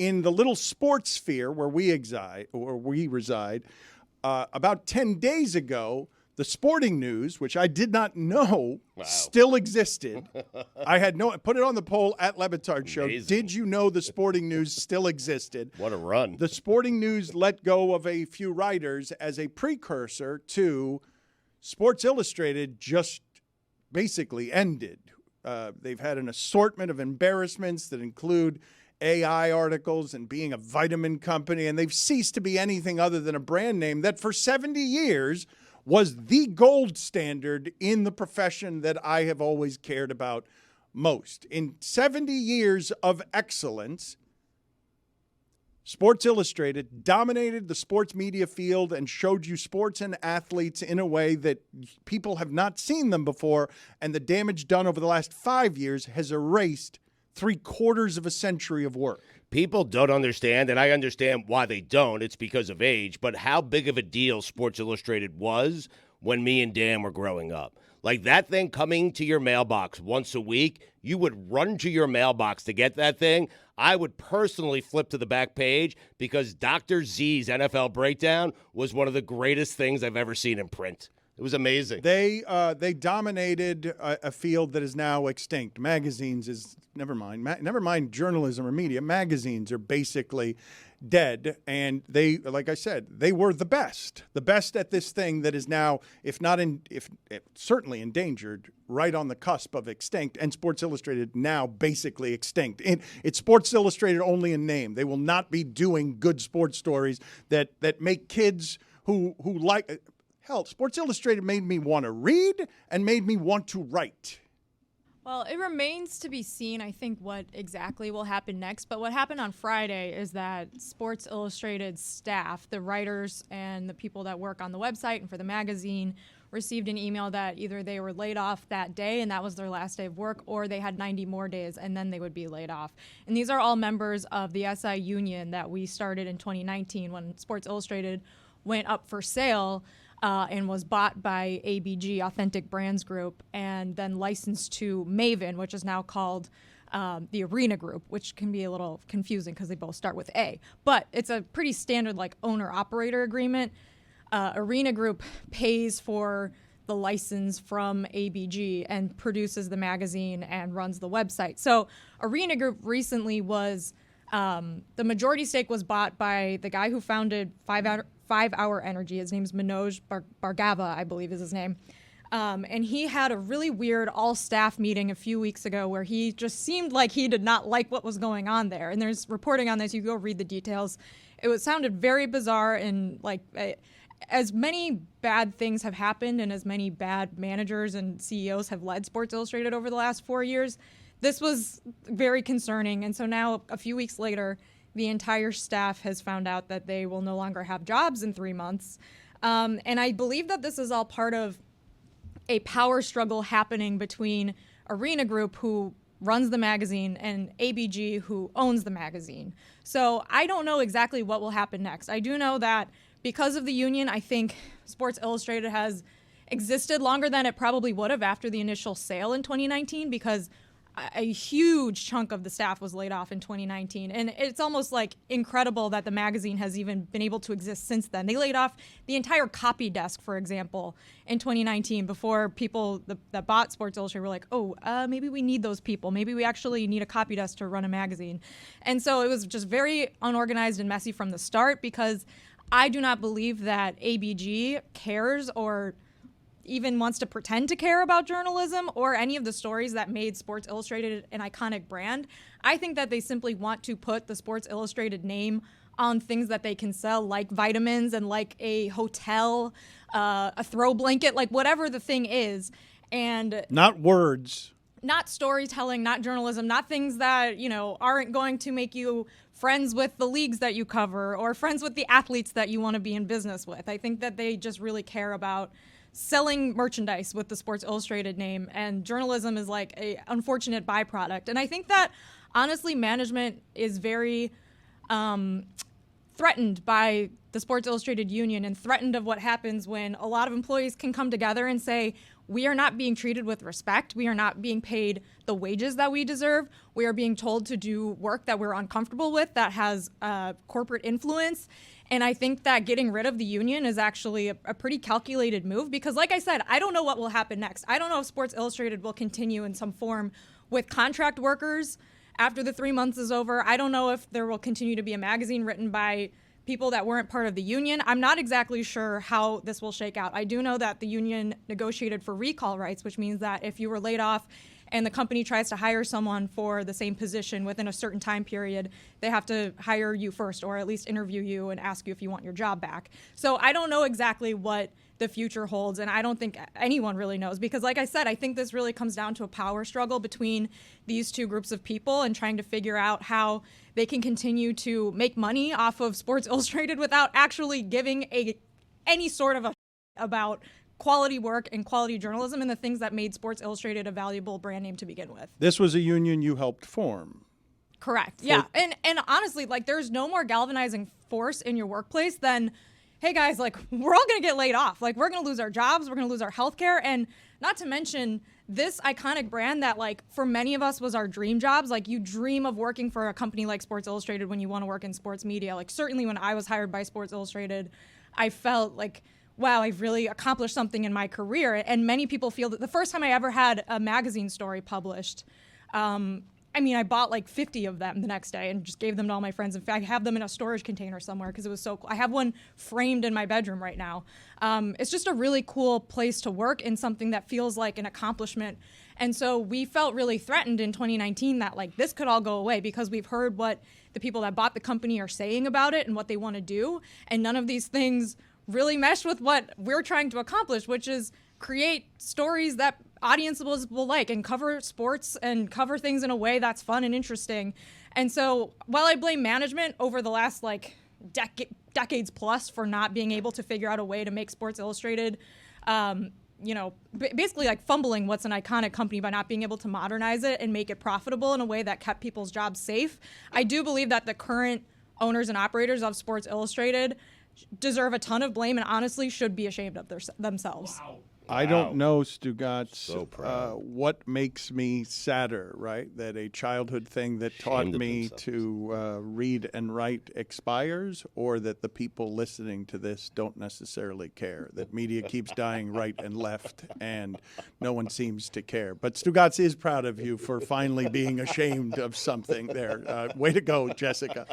in the little sports sphere where we reside, about 10 days ago, the Sporting News, which I did not know still existed. I had put it on the poll at Le Batard Show. Amazing. Did you know the Sporting News still existed? What a run. The Sporting News let go of a few writers as a precursor to Sports Illustrated just basically ended. They've had an assortment of embarrassments that include AI articles and being a vitamin company, and they've ceased to be anything other than a brand name that for 70 years was the gold standard in the profession that I have always cared about most. In 70 years of excellence, Sports Illustrated dominated the sports media field and showed you sports and athletes in a way that people have not seen them before, and the damage done over the last 5 years has erased 3/4 of a century of work. People don't understand, and I understand why they don't. It's because of age, but how big of a deal Sports Illustrated was when me and Dan were growing up. Like that thing coming to your mailbox once a week, you would run to your mailbox to get that thing. I would personally flip to the back page because Dr. Z's NFL Breakdown was one of the greatest things I've ever seen in print. It was amazing. They dominated a field that is now extinct. Magazines is never mind journalism or media. Magazines are basically dead, and they, like I said, they were the best at this thing that is now, certainly endangered, right on the cusp of extinct. And Sports Illustrated now basically extinct. And it's Sports Illustrated only in name. They will not be doing good sports stories that make kids who like. Hell, Sports Illustrated made me want to read and made me want to write. Well, it remains to be seen, I think, what exactly will happen next. But what happened on Friday is that Sports Illustrated staff, the writers and the people that work on the website and for the magazine, received an email that either they were laid off that day and that was their last day of work, or they had 90 more days and then they would be laid off. And these are all members of the SI union that we started in 2019 when Sports Illustrated went up for sale. And was bought by ABG, Authentic Brands Group, and then licensed to Maven, which is now called the Arena Group, which can be a little confusing because they both start with A. But it's a pretty standard like owner-operator agreement. Arena Group pays for the license from ABG and produces the magazine and runs the website. So Arena Group recently was, the majority stake was bought by the guy who founded 5 Hour Energy. His name's Manoj Bhargava, I believe is his name. And he had a really weird all-staff meeting a few weeks ago where he just seemed like he did not like what was going on there. And there's reporting on this. You go read the details. Sounded very bizarre, and like as many bad things have happened and as many bad managers and CEOs have led Sports Illustrated over the last 4 years, this was very concerning. And so now, a few weeks later, the entire staff has found out that they will no longer have jobs in 3 months. And I believe that this is all part of a power struggle happening between Arena Group, who runs the magazine, and ABG, who owns the magazine. So I don't know exactly what will happen next. I do know that because of the union, I think Sports Illustrated has existed longer than it probably would have after the initial sale in 2019, because a huge chunk of the staff was laid off in 2019. And it's almost like incredible that the magazine has even been able to exist since then. They laid off the entire copy desk, for example, in 2019 before people that bought Sports Illustrated were like, maybe we need those people. Maybe we actually need a copy desk to run a magazine. And so it was just very unorganized and messy from the start, because I do not believe that ABG cares or even wants to pretend to care about journalism or any of the stories that made Sports Illustrated an iconic brand. I think that they simply want to put the Sports Illustrated name on things that they can sell, like vitamins and like a hotel, a throw blanket, like whatever the thing is. And not words. Not storytelling, not journalism, not things that, aren't going to make you friends with the leagues that you cover or friends with the athletes that you want to be in business with. I think that they just really care about selling merchandise with the Sports Illustrated name, and journalism is like a unfortunate byproduct. And I think that honestly management is very threatened by the Sports Illustrated union and threatened of what happens when a lot of employees can come together and say, we are not being treated with respect. We are not being paid the wages that we deserve. We are being told to do work that we're uncomfortable with, that has corporate influence. And I think that getting rid of the union is actually a pretty calculated move because, like I said, I don't know what will happen next. I don't know if Sports Illustrated will continue in some form with contract workers after the 3 months is over. I don't know if there will continue to be a magazine written by people that weren't part of the union. I'm not exactly sure how this will shake out. I do know that the union negotiated for recall rights, which means that if you were laid off and the company tries to hire someone for the same position within a certain time period, they have to hire you first or at least interview you and ask you if you want your job back. So I don't know exactly what the future holds, and I don't think anyone really knows because, like I said, I think this really comes down to a power struggle between these two groups of people and trying to figure out how they can continue to make money off of Sports Illustrated without actually giving any sort of a about quality work and quality journalism and the things that made Sports Illustrated a valuable brand name to begin with. This was a union you helped form. Correct. Yeah. And honestly, like, there's no more galvanizing force in your workplace than, hey guys, like, we're all going to get laid off. Like, we're going to lose our jobs. We're going to lose our healthcare. And not to mention this iconic brand that, like, for many of us was our dream jobs. Like, you dream of working for a company like Sports Illustrated when you want to work in sports media. Like, certainly when I was hired by Sports Illustrated, I felt like, wow, I've really accomplished something in my career. And many people feel that the first time I ever had a magazine story published, I bought like 50 of them the next day and just gave them to all my friends. In fact, I have them in a storage container somewhere because it was so cool. I have one framed in my bedroom right now. It's just a really cool place to work in something that feels like an accomplishment. And so we felt really threatened in 2019 that, like, this could all go away because we've heard what the people that bought the company are saying about it and what they want to do. And none of these things really mesh with what we're trying to accomplish, which is create stories that audiences will like and cover sports and cover things in a way that's fun and interesting. And so while I blame management over the last decades plus for not being able to figure out a way to make Sports Illustrated, basically like fumbling what's an iconic company by not being able to modernize it and make it profitable in a way that kept people's jobs safe, I do believe that the current owners and operators of Sports Illustrated deserve a ton of blame and honestly should be ashamed of themselves. Wow. I don't know, Stugotz, So proud. what makes me sadder, right? That a childhood thing that taught Ashamed of me themselves. to read and write expires, or that the people listening to this don't necessarily care, that media keeps dying right and left and no one seems to care. But Stugotz is proud of you for finally being ashamed of something there. Way to go, Jessica.